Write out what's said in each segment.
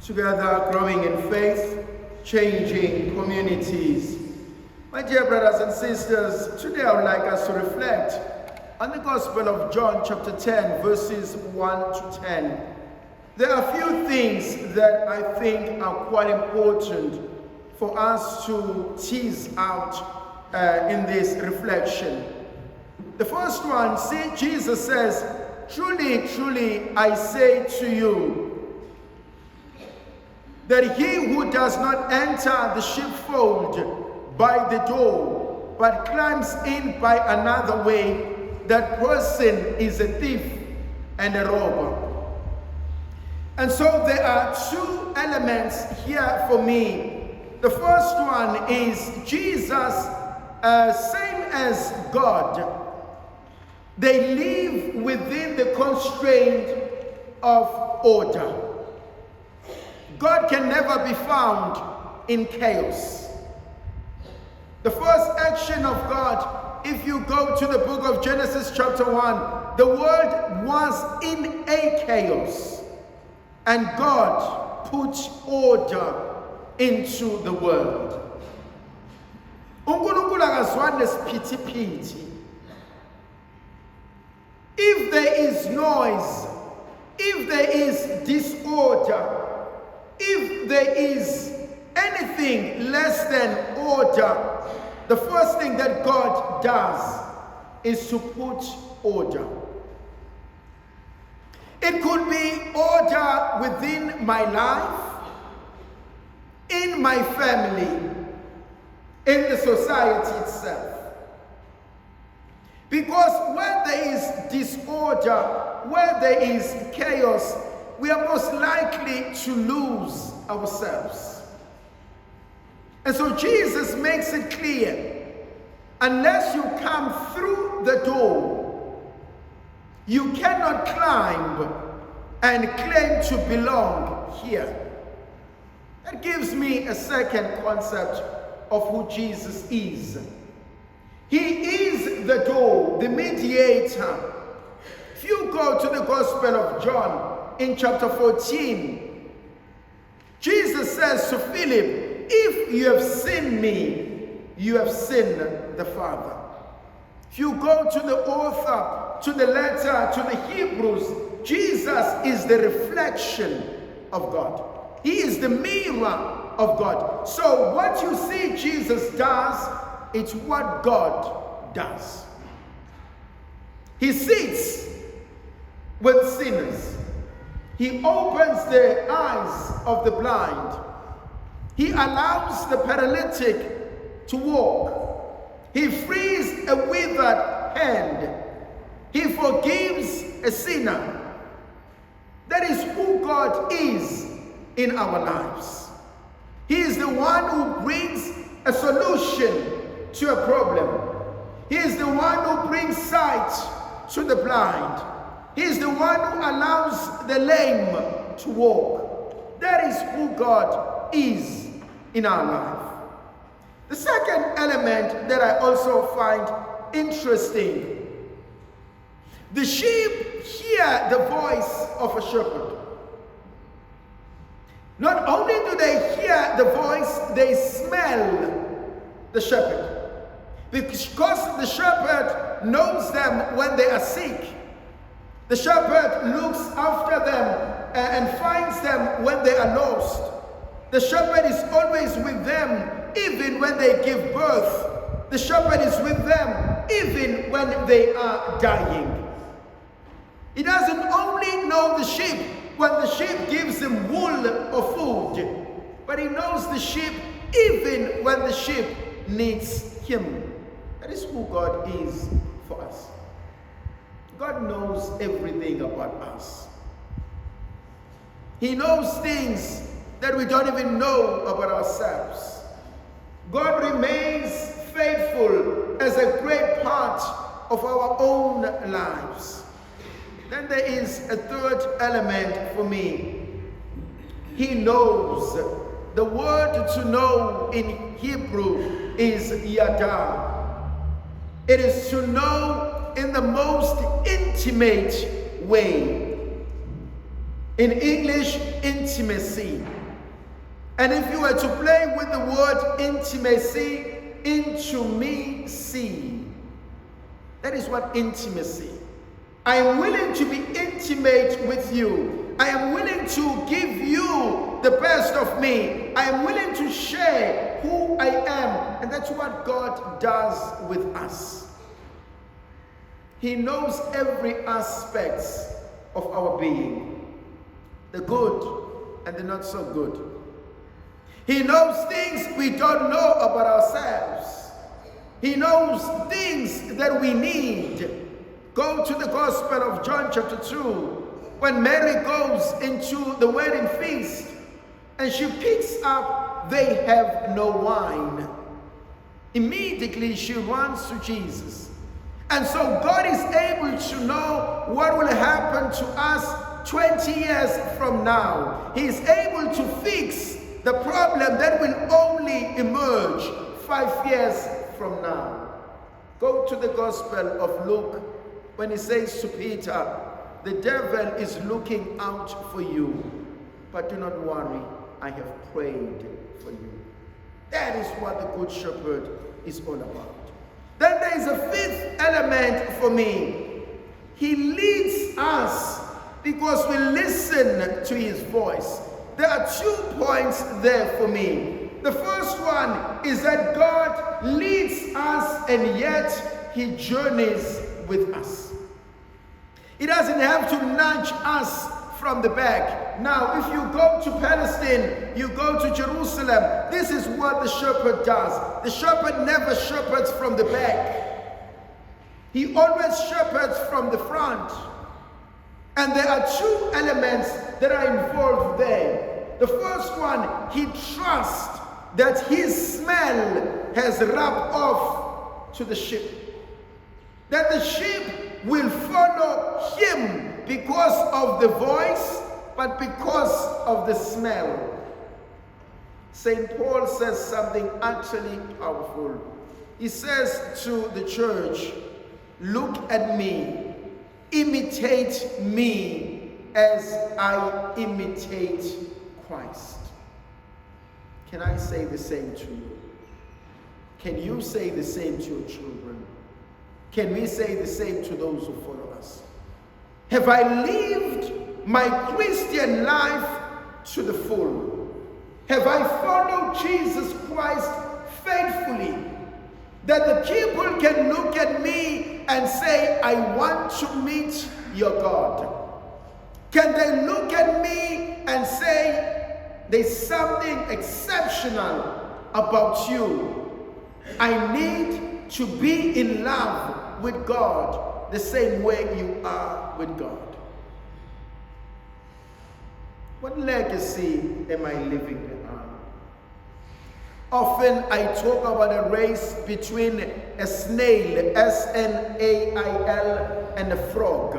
together growing in faith, changing communities. My dear brothers and sisters, today I would like us to reflect on the Gospel of John chapter 10, verses 1 to 10. There are a few things that I think are quite important for us to tease out in this reflection. The first one, see, Jesus says, "Truly, truly, I say to you, that he who does not enter the sheepfold by the door, but climbs in by another way, that person is a thief and a robber." And so there are two elements here for me. The first one is Jesus, same as God, they live within the constraint of order. God can never be found in chaos. The first action of God, if you go to the book of Genesis chapter 1, the world was in a chaos, and God put order into the world. uNkulunkulu akazwani nesiphithiphithi. If there is noise, if there is disorder, if there is anything less than order, the first thing that God does is to put order. It could be order within my life, in my family, in the society itself. Because where there is disorder, where there is chaos, we are most likely to lose ourselves. And so Jesus makes it clear, unless you come through the door, you cannot climb and claim to belong here. That gives me a second concept of who Jesus is. He is the door, the mediator. If you go to the Gospel of John, in chapter 14, Jesus says to Philip, "If you have seen me, you have seen the Father." If you go to the author, to the letter, to the Hebrews, Jesus is the reflection of God. He is the mirror of God. So what you see Jesus does, it's what God does. He sits with sinners. He opens the eyes of the blind. He allows the paralytic to walk. He frees a withered hand. He forgives a sinner. That is who God is in our lives. He is the one who brings a solution to a problem. He is the one who brings sight to the blind. He is the one who allows the lame to walk. That is who God is in our life. The second element that I also find interesting, the sheep hear the voice of a shepherd. Not only do they hear the voice, they smell the shepherd. Because the shepherd knows them when they are sick. The shepherd looks after them and finds them when they are lost. The shepherd is always with them even when they give birth. The shepherd is with them even when they are dying. He doesn't only know the sheep when the sheep gives him wool or food, but he knows the sheep even when the sheep needs him. That is who God is for us. God knows everything about us. He knows things that we don't even know about ourselves. God remains faithful as a great part of our own lives. Then there is a third element for me. He knows. The word to know in Hebrew is yada. It is to know in the most intimate way. In English, intimacy. And if you were to play with the word intimacy, into me see. That is what intimacy. I am willing to be intimate with you. I am willing to give you the best of me. I am willing to share who I am. And that's what God does with us. He knows every aspect of our being. The good and the not so good. He knows things we don't know about ourselves. He knows things that we need. Go to the Gospel of John chapter 2. When Mary goes into the wedding feast and she picks up, they have no wine. Immediately she runs to Jesus. And so God is able to know what will happen to us 20 years from now. He is able to fix the problem that will only emerge 5 years from now. Go to the Gospel of Luke when he says to Peter, the devil is looking out for you, but do not worry, I have prayed for you. That is what the Good Shepherd is all about. Then there is a fifth element for me. He leads us because we listen to his voice. There are 2 points there for me. The first one is that God leads us and yet he journeys with us. He doesn't have to nudge us from the back. Now, if you go to Palestine, you go to Jerusalem, this is what the shepherd does. The shepherd never shepherds from the back. He always shepherds from the front. And there are 2 elements that are involved there. The first one, he trusts that his smell has rubbed off to the sheep. That the sheep will follow him because of the voice, but because of the smell. St. Paul says something actually powerful. He says to the church, look at me, imitate me as I imitate Christ. Can I say the same to you? Can you say the same to your children? Can we say the same to those who follow us? Have I lived my Christian life to the full? Have I followed Jesus Christ faithfully? That the people can look at me and say, I want to meet your God. Can they look at me and say, there's something exceptional about you. I need to be in love with God the same way you are with God. What legacy am I leaving behind? Often I talk about a race between a snail, S-N-A-I-L, and a frog.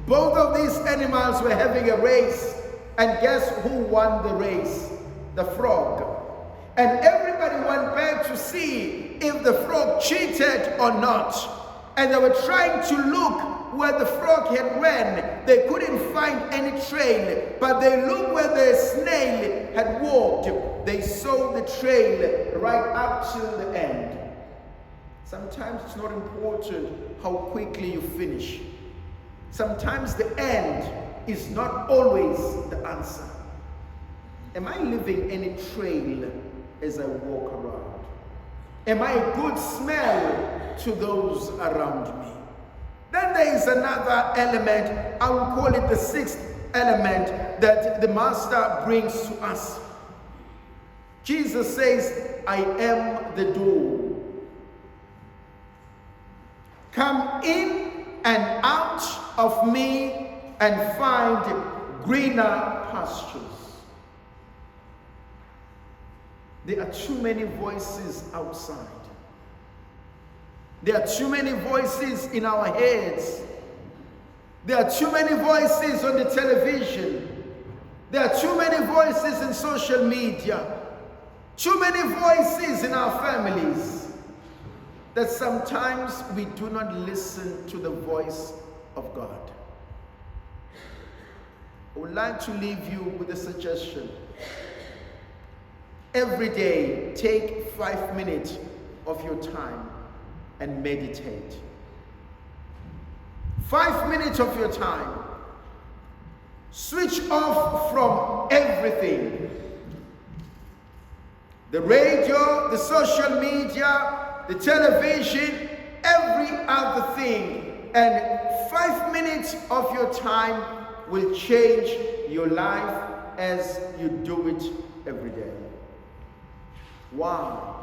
Both of these animals were having a race, and guess who won the race? The frog. And everybody went back to see if the frog cheated or not. And they were trying to look where the frog had ran. They couldn't find any trail, but they looked where the snail had walked. They saw the trail right up till the end. Sometimes it's not important how quickly you finish. Sometimes the end is not always the answer. Am I leaving any trail as I walk around? Am I a good smell to those around me? Then there is another element, I will call it the 6th element that the Master brings to us. Jesus says, I am the door. Come in and out of me and find greener pastures. There are too many voices outside. There are too many voices in our heads. There are too many voices on the television. There are too many voices in social media. Too many voices in our families that sometimes we do not listen to the voice of God. I would like to leave you with a suggestion. Every day, take 5 minutes of your time and meditate. 5 minutes of your time. Switch off from everything. The radio, the social media, the television, every other thing. And 5 minutes of your time will change your life as you do it every day. Why?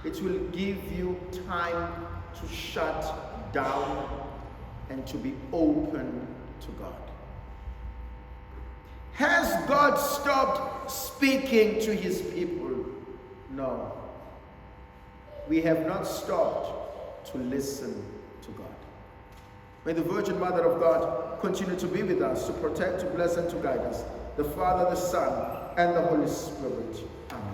It will give you time to shut down and to be open to God. Has God stopped speaking to his people? No. We have not stopped to listen to God. May the Virgin Mother of God continue to be with us, to protect, to bless, and to guide us. The Father, the Son, and the Holy Spirit. Amen.